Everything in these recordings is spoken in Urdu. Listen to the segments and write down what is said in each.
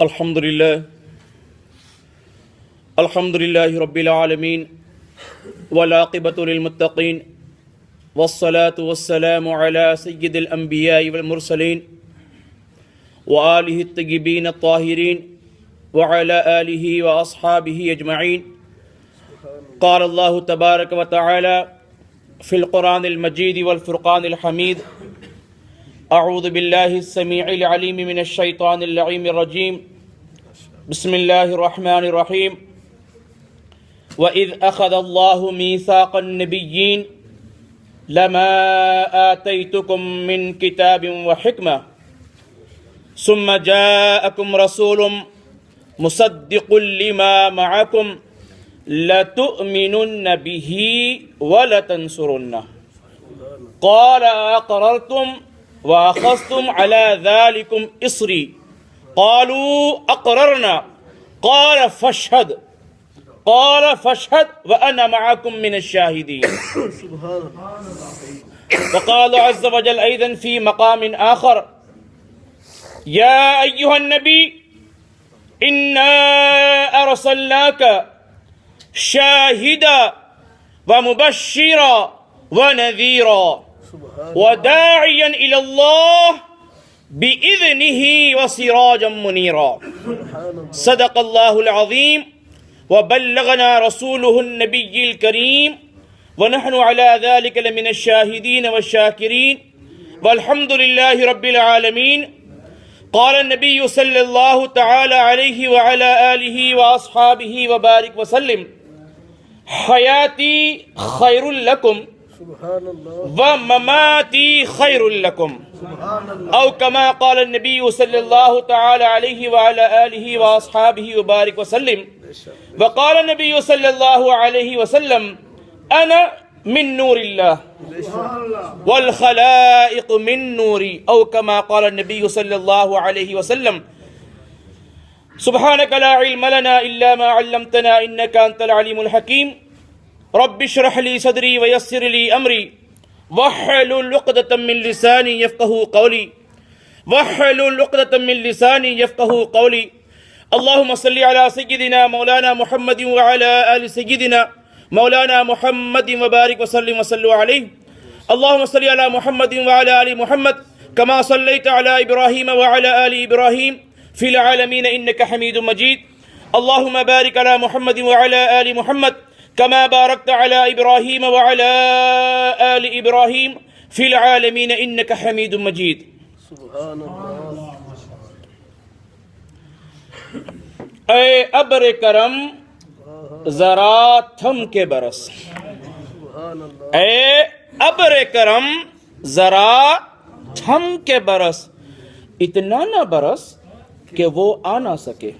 الحمد لله رب العالمين والعاقبة للمتقين والصلاة والسلام على سيد الأنبياء والمرسلين وآله الطيبين الطاهرين وعلى آله وأصحابه أجمعين. قال الله تبارك وتعالى في القرآن المجيد والفرقان الحميد: أعوذ بالله السميع العليم من الشيطان اللعين الرجيم. بسم الله الرحمن الرحيم. وإذ أخذ الله ميثاق النبيين لما آتيتكم من كتاب وحكمة ثم جاءكم رسول مصدق لما معكم لتؤمنن به ولتنصرنه قال أقررتم وأخذتم على ذلكم إصري قالوا أقررنا قال فاشهد وأنا معكم من الشاهدين. وقال عز وجل أيضا في مقام آخر: يا أيها النبي إنا أرسلناك شاهدا ومبشرا ونذيرا وداعيا إلى الله بإذنه وسراجا منيرا. صدق الله العظيم وبلغنا رسوله النبي الكريم ونحن على ذلك لمن الشاهدين والشاكرين والحمد لله رب العالمين. قال النبي صلى الله تعالى عليه وعلى آله وأصحابه وبارك وسلم: حياتي خير لكم ومماتي خير لكم، أو كما قال النبي صلى الله تعالى عليه وعلى آله وأصحابه وبارك وسلم. وقال النبي صلى الله عليه وسلم: أنا من نور الله والخلائق من نوري، أو كما قال النبي صلى الله عليه وسلم. سبحانك لا علم لنا إلا ما علمتنا إنك أنت العليم الحكيم. رب اشرح لي صدري ويسر لي أمري واحلل عقدة من لساني يفقهوا قولي. اللهم صل على سيدنا مولانا محمد وعلى آل سيدنا مولانا محمد وبارك وسلم وصلوا عليه. اللهم صل على محمد وعلى آل محمد كما صليت على إبراهيم وعلى آل إبراهيم في العالمين إنك حميد مجيد. اللهم بارك على محمد وعلى آل محمد كما باركت على إبراهيم وعلى آل إبراهيم في العالمين إنك حميد مجيد. سبحان اللہ. اے ابر کرم ذرا تھم کے برس، اے ابر کرم ذرا تھم کے برس، اتنا نہ برس کہ وہ آ نہ سکے،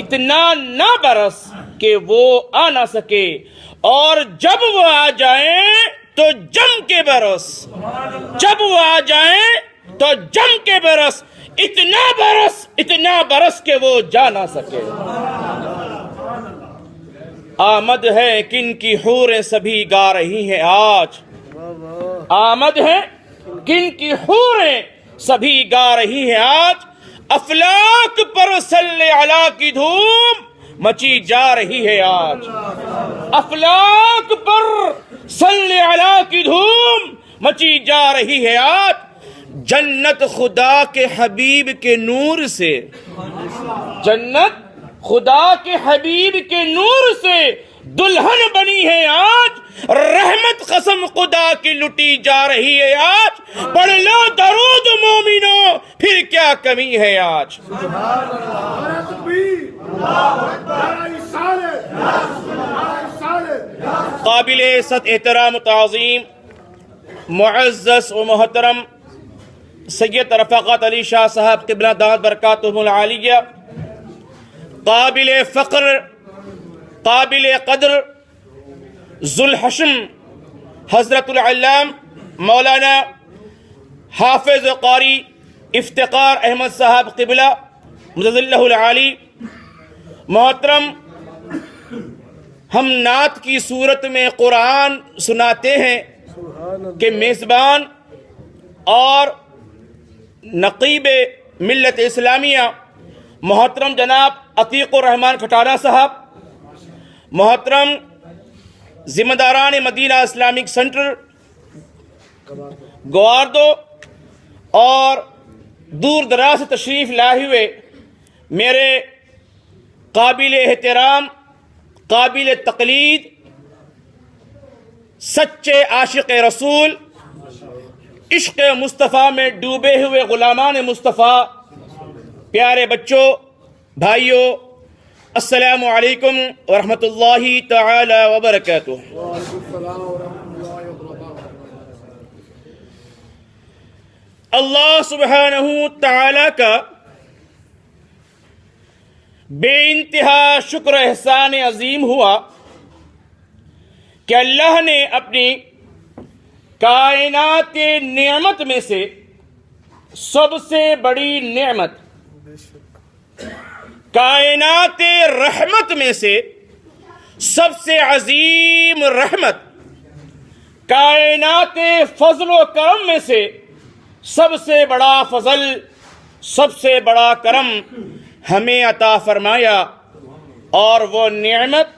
اتنا نہ برس کہ وہ آ نہ سکے، اور جب وہ آ جائیں تو جم کے برس، جب وہ آ جائیں تو جم کے برس، اتنا برس کہ وہ جا نہ سکے. آمد ہے کن کی حوریں سبھی گا رہی ہیں آج، آمد ہے کن کی حوریں سبھی گا رہی ہیں آج، افلاک پر صلی علی کی دھوم مچی جا رہی ہے آج، افلاک پر صلی علی کی دھوم مچی جا رہی ہے آج. جنت خدا کے حبیب کے نور سے، جنت خدا کے حبیب کے نور سے دلہن بنی ہے آج، رحمت قسم خدا کی لٹی جا رہی ہے آج. پڑھ لو درود مومنو پھر کیا کمی ہے آج. قابل عزت احترام و تعظیم معزز و محترم سید رفاقت علی شاہ صاحب قبلہ دامت برکاتہم العالیہ، قابل فقر قابل قدر ذوالحشم حضرت العلام مولانا حافظ قاری افتقار احمد صاحب قبلہ مجزل اللہ العالی. محترم، ہم نعت کی صورت میں قرآن سناتے ہیں کہ میزبان اور نقیب ملت اسلامیہ محترم جناب عتیق الرحمان کھٹانہ صاحب، محترم ذمہ داران مدینہ اسلامک سینٹر گواردو، اور دور دراز سے تشریف لائے ہوئے میرے قابل احترام، قابل تقلید، سچے عاشق رسول، عشق مصطفیٰ میں ڈوبے ہوئے غلامان مصطفیٰ، پیارے بچوں، بھائیوں، السلام علیکم ورحمۃ اللہ تعالی وبرکاتہ۔ اللہ سبحانہ تعالی کا بے انتہا شکر احسان عظیم ہوا کہ اللہ نے اپنی کائنات نعمت میں سے سب سے بڑی نعمت، کائنات رحمت میں سے سب سے عظیم رحمت، کائنات فضل و کرم میں سے سب سے بڑا فضل، سب سے بڑا کرم ہمیں عطا فرمایا، اور وہ نعمت،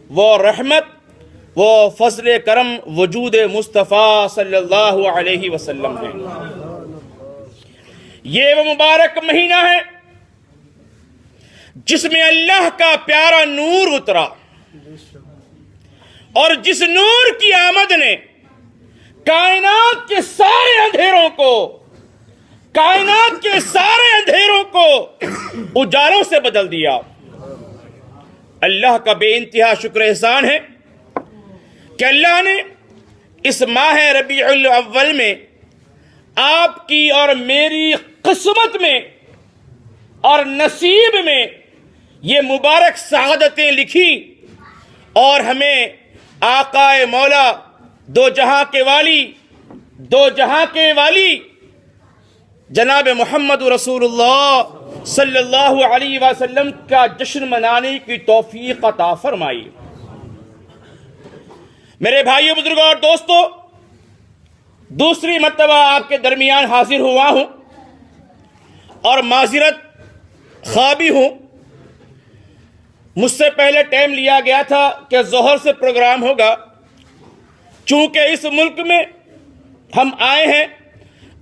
وہ رحمت، وہ فضل کرم وجود مصطفیٰ صلی اللہ علیہ وسلم ہے۔ یہ وہ مبارک مہینہ ہے جس میں اللہ کا پیارا نور اترا، اور جس نور کی آمد نے کائنات کے سارے اندھیروں کو، کائنات کے سارے اندھیروں کو اجالوں سے بدل دیا۔ اللہ کا بے انتہا شکر احسان ہے کہ اللہ نے اس ماہ ربیع الاول میں آپ کی اور میری قسمت میں اور نصیب میں یہ مبارک سعادتیں لکھی، اور ہمیں آقا مولا، دو جہاں کے والی، دو جہاں کے والی جناب محمد رسول اللہ صلی اللہ علیہ وسلم کا جشن منانے کی توفیق عطا فرمائی۔ میرے بھائیوں، بزرگوں اور دوستوں، دوسری مرتبہ آپ کے درمیان حاضر ہوا ہوں اور معذرت خواہ بھی ہوں۔ مجھ سے پہلے ٹائم لیا گیا تھا کہ ظہر سے پروگرام ہوگا، چونکہ اس ملک میں ہم آئے ہیں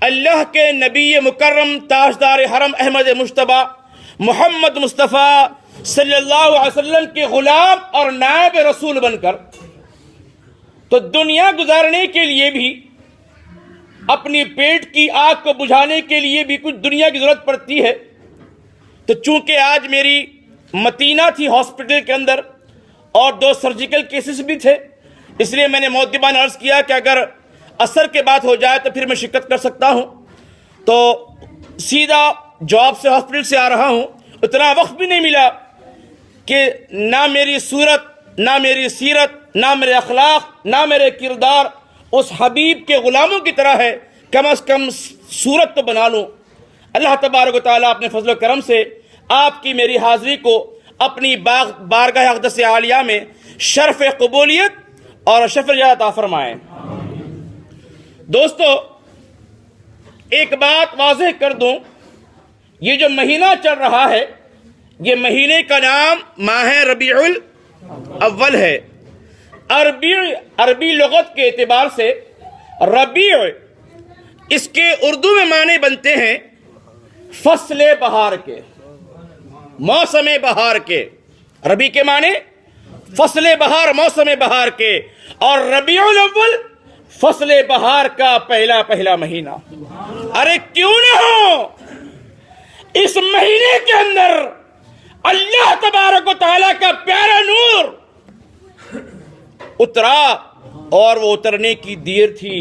اللہ کے نبی مکرم تاجدار حرم احمد مجتبیٰ محمد مصطفیٰ صلی اللہ علیہ وسلم کے غلام اور نائب رسول بن کر، تو دنیا گزارنے کے لیے بھی، اپنی پیٹ کی آگ کو بجھانے کے لیے بھی کچھ دنیا کی ضرورت پڑتی ہے۔ تو چونکہ آج میری متینہ تھی ہاسپٹل کے اندر اور 2 سرجیکل کیسز بھی تھے، اس لیے میں نے مؤدبانہ عرض کیا کہ اگر عصر کے بعد ہو جائے تو پھر میں شرکت کر سکتا ہوں، تو سیدھا جاب سے ہاسپٹل سے آ رہا ہوں۔ اتنا وقت بھی نہیں ملا کہ نہ میری صورت، نہ میری سیرت، نہ میرے اخلاق، نہ میرے کردار اس حبیب کے غلاموں کی طرح ہے، کم از کم صورت تو بنا لوں۔ اللہ تبارک و تعالیٰ اپنے فضل و کرم سے آپ کی میری حاضری کو اپنی بارگاہ اقدس عالیہ میں شرف قبولیت اور شرف رجاء عطا فرمائے۔ دوستو، ایک بات واضح کر دوں، یہ جو مہینہ چل رہا ہے، یہ مہینے کا نام ماہ ربیع الاول ہے۔ عربی لغت کے اعتبار سے ربیع، اس کے اردو میں معنی بنتے ہیں فصل بہار کے، موسم بہار کے۔ ربیع کے معنی فصل بہار، موسم بہار کے، اور ربیع الاول فصل بہار کا پہلا مہینہ۔ ارے کیوں نہ ہو، اس مہینے کے اندر اللہ تبارک و تعالیٰ کا پیارا نور اترا، اور وہ اترنے کی دیر تھی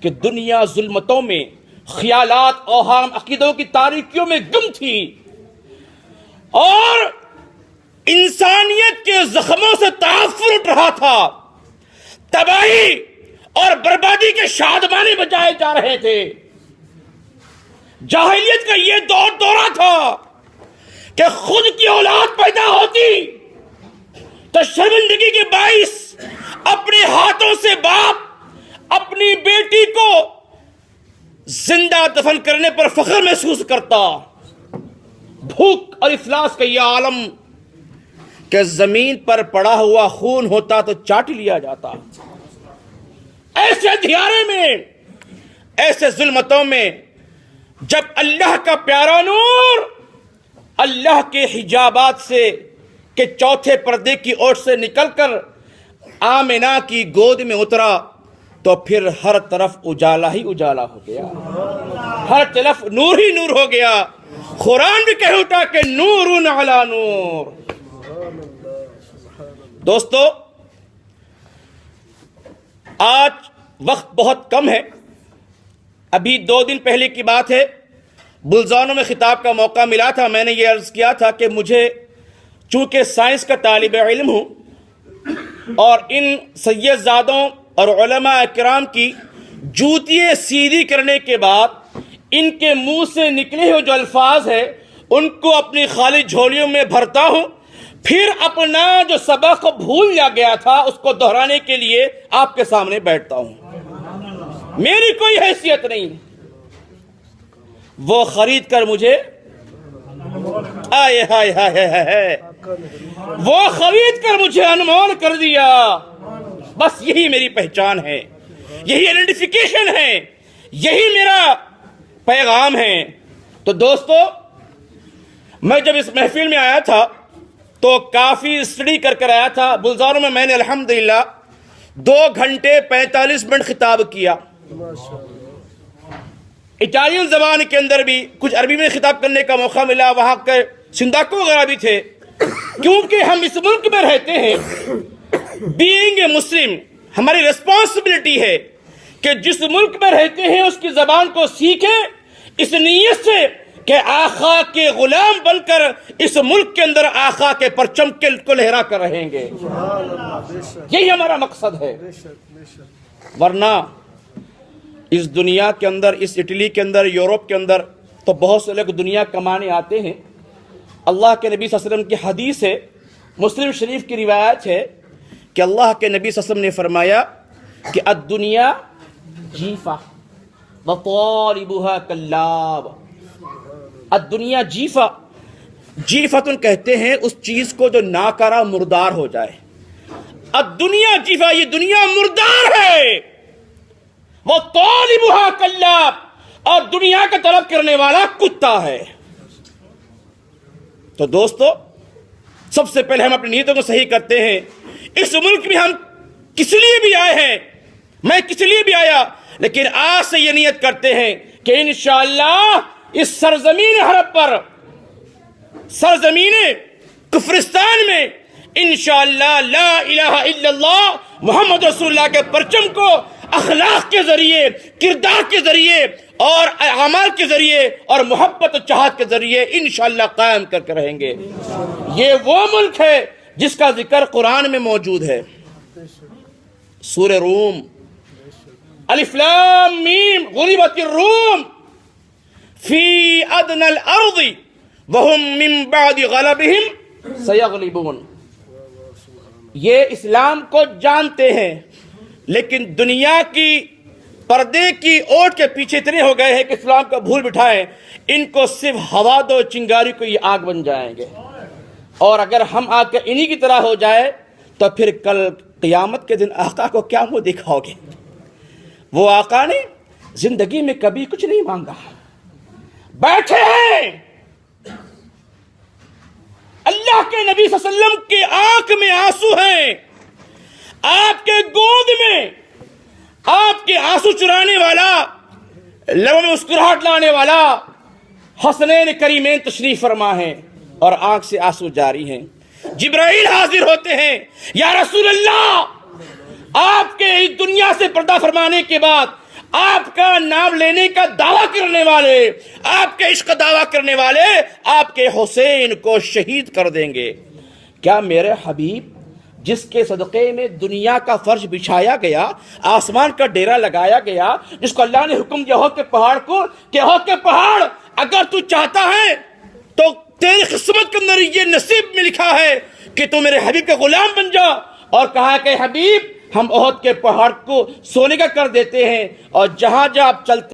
کہ دنیا ظلمتوں میں، خیالات، اوہام، عقیدوں کی تاریکیوں میں گم تھی، اور انسانیت کے زخموں سے تعفن اٹھ رہا تھا، تباہی اور بربادی کے شادمانے بجائے جا رہے تھے۔ جاہلیت کا یہ دورہ تھا کہ خود کی اولاد پیدا ہوتی تو شرمندگی کے باعث اپنے ہاتھوں سے باپ اپنی بیٹی کو زندہ دفن کرنے پر فخر محسوس کرتا، بھوک اور افلاس کا یہ عالم کہ زمین پر پڑا ہوا خون ہوتا تو چاٹ لیا جاتا۔ ایسے اندھیارے میں، ایسے ظلمتوں میں، جب اللہ کا پیارا نور اللہ کے حجابات سے کہ چوتھے پردے کی اوٹ سے نکل کر آمنہ کی گود میں اترا تو پھر ہر طرف اجالا ہی اجالا ہو گیا، ہر طرف نور ہی نور ہو گیا۔ قرآن بھی کہہ اٹھا کہ نور علی نور۔ دوستو، آج وقت بہت کم ہے۔ ابھی 2 دن پہلے کی بات ہے، بلزانوں میں خطاب کا موقع ملا تھا۔ میں نے یہ عرض کیا تھا کہ مجھے چونکہ سائنس کا طالب علم ہوں اور ان سید زادوں اور علماء اکرام کی جوتیے سیدھی کرنے کے بعد ان کے منہ سے نکلے ہوئے جو الفاظ ہیں ان کو اپنی خالی جھولیوں میں بھرتا ہوں، پھر اپنا جو سبق بھول گیا تھا اس کو دہرانے کے لیے آپ کے سامنے بیٹھتا ہوں۔ میری کوئی حیثیت نہیں، وہ خرید کر مجھے آئے ہائے ہائے ہائے، وہ خرید کر مجھے انمول کر دیا۔ بس یہی میری پہچان ہے، یہی آئیڈینٹیفیکیشن ہے، یہی میرا پیغام ہے۔ تو دوستو، میں جب اس محفل میں آیا تھا تو کافی اسٹڈی کر آیا تھا۔ بلزاروں میں نے الحمدللہ 2 گھنٹے 45 منٹ خطاب کیا۔ اٹالین زبان کے اندر بھی کچھ عربی میں خطاب کرنے کا موقع ملا، وہاں کے سنداکو وغیرہ بھی تھے، کیونکہ ہم اس ملک میں رہتے ہیں۔ بینگ اے مسلم ہماری ریسپانسبلٹی ہے کہ جس ملک میں رہتے ہیں اس کی زبان کو سیکھیں، اس نیت سے کہ آقا کے غلام بن کر اس ملک کے اندر آقا کے پرچم کو لہرا کر رہیں گے۔ یہی ہمارا مقصد ہے۔ ورنہ اس دنیا کے اندر، اس اٹلی کے اندر، یورپ کے اندر تو بہت سے لوگ دنیا کمانے آتے ہیں۔ اللہ کے نبی صلی اللہ علیہ وسلم کی حدیث ہے، مسلم شریف کی روایت ہے کہ اللہ کے نبی صلی اللہ علیہ وسلم نے فرمایا کہ الدنیا جیفہ وطالبها کلاب۔ الدنیا جیفہ، جیفتن کہتے ہیں اس چیز کو جو ناکارہ مردار ہو جائے۔ الدنیا جیفہ، یہ دنیا مردار ہے۔ وطالبها کلاب، اور دنیا کا طلب کرنے والا کتا ہے۔ تو دوستو، سب سے پہلے ہم اپنی نیتوں کو صحیح کرتے ہیں۔ اس ملک میں ہم کس لیے بھی آئے ہیں، میں کس لیے بھی آیا، لیکن آج سے یہ نیت کرتے ہیں کہ انشاءاللہ اس سرزمین حرب پر، سرزمین کفرستان میں انشاءاللہ لا الہ الا اللہ محمد رسول اللہ کے پرچم کو اخلاق کے ذریعے، کردار کے ذریعے اور اعمال کے ذریعے اور محبت و چاہت کے ذریعے انشاءاللہ قائم کر کے رہیں گے۔ یہ وہ ملک ہے جس کا ذکر قرآن میں موجود ہے۔ سورہ روم، الف لام میم، غلبت الروم فی ادنی الارض وهم من بعد غلبهم سیغلبون۔ یہ اسلام کو جانتے ہیں لیکن دنیا کی پردے کی اوٹ کے پیچھے اتنے ہو گئے ہیں کہ اسلام کو بھول بٹھائیں، ان کو صرف ہوا دو چنگاری کو یہ آگ بن جائیں گے۔ اور اگر ہم آ کر انہی کی طرح ہو جائے تو پھر کل قیامت کے دن آقا کو کیا منہ دکھاؤ گے؟ وہ آقا نے زندگی میں کبھی کچھ نہیں مانگا، بیٹھے ہیں اللہ کے نبی صلی اللہ علیہ وسلم کی آنکھ میں آنسو ہیں، آپ کے گود میں آپ کے آنسو چرانے والا، لبوں میں مسکراہٹ لانے والا حسنین کریمین تشریف فرما ہیں اور آنکھ سے آنسو جاری ہیں۔ جبرائیل حاضر ہوتے ہیں، یا رسول اللہ، آپ کے اس دنیا سے پردہ فرمانے کے بعد آپ کا نام لینے کا دعویٰ کرنے والے، آپ کے عشق دعویٰ کرنے والے آپ کے حسین کو شہید کر دیں گے۔ کیا میرے حبیب جس کے صدقے میں دنیا کا فرش بچھایا گیا، آسمان کا ڈیرا لگایا گیا، جس کو اللہ نے حکم دیا ہو کہ پہاڑ کو کہ ہو کہ پہاڑ اگر تو چاہتا ہے تو تیری قسمت کے اندر یہ نصیب میں لکھا ہے کہ تو میرے حبیب کا غلام بن جا، اور کہا کہ حبیب ہم احد کے پہاڑ کو سونے کا کر دیتے ہیں اور جہاں جہاں آپ چلتے